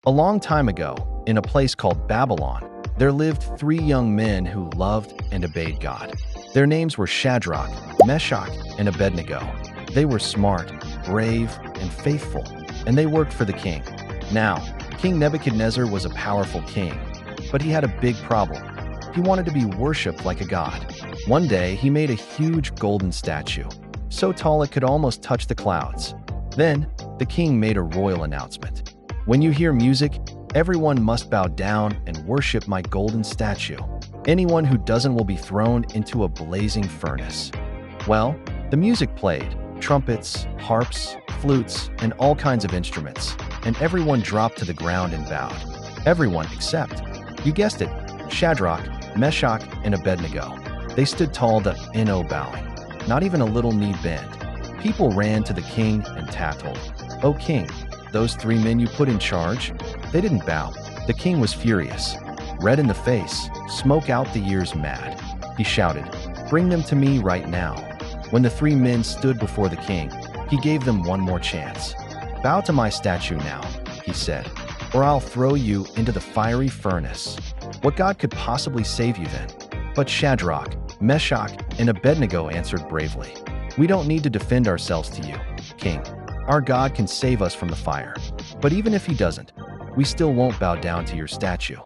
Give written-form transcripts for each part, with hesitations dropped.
A long time ago, in a place called Babylon, there lived three young men who loved and obeyed God. Their names were Shadrach, Meshach, and Abednego. They were smart, brave, and faithful, and they worked for the king. Now, King Nebuchadnezzar was a powerful king, but he had a big problem. He wanted to be worshipped like a god. One day, he made a huge golden statue, so tall it could almost touch the clouds. Then, the king made a royal announcement. "When you hear music, everyone must bow down and worship my golden statue. Anyone who doesn't will be thrown into a blazing furnace." Well, the music played, trumpets, harps, flutes, and all kinds of instruments, and everyone dropped to the ground and bowed. Everyone except, you guessed it, Shadrach, Meshach, and Abednego. They stood tall bowing, not even a little knee bend. People ran to the king and tattled, "Oh king, those three men you put in charge, they didn't bow." The king was furious. Red in the face, smoke out the ears mad. He shouted, "Bring them to me right now." When the three men stood before the king, he gave them one more chance. "Bow to my statue now," he said, "or I'll throw you into the fiery furnace." What god could possibly save you then? But Shadrach, Meshach, and Abednego answered bravely, "We don't need to defend ourselves to you, king. Our God can save us from the fire. But even if he doesn't, we still won't bow down to your statue."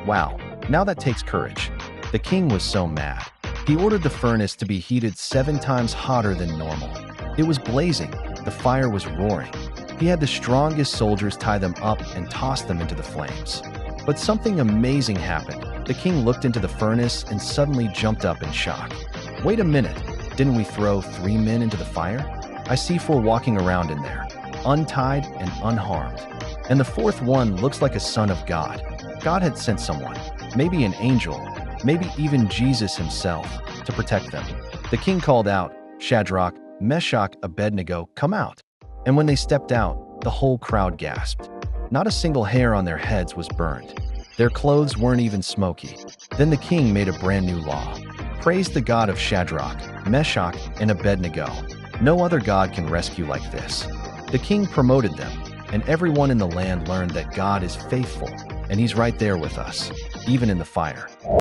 Wow, now that takes courage. The king was so mad. He ordered the furnace to be heated 7 times hotter than normal. It was blazing, the fire was roaring. He had the strongest soldiers tie them up and toss them into the flames. But something amazing happened. The king looked into the furnace and suddenly jumped up in shock. "Wait a minute, didn't we throw 3 men into the fire? I see 4 walking around in there, untied and unharmed. And the 4th one looks like a son of God." God had sent someone, maybe an angel, maybe even Jesus himself, to protect them. The king called out, "Shadrach, Meshach, Abednego, come out." And when they stepped out, the whole crowd gasped. Not a single hair on their heads was burned. Their clothes weren't even smoky. Then the king made a brand new law. "Praise the God of Shadrach, Meshach, and Abednego. No other god can rescue like this." The king promoted them, and everyone in the land learned that God is faithful, and he's right there with us, even in the fire.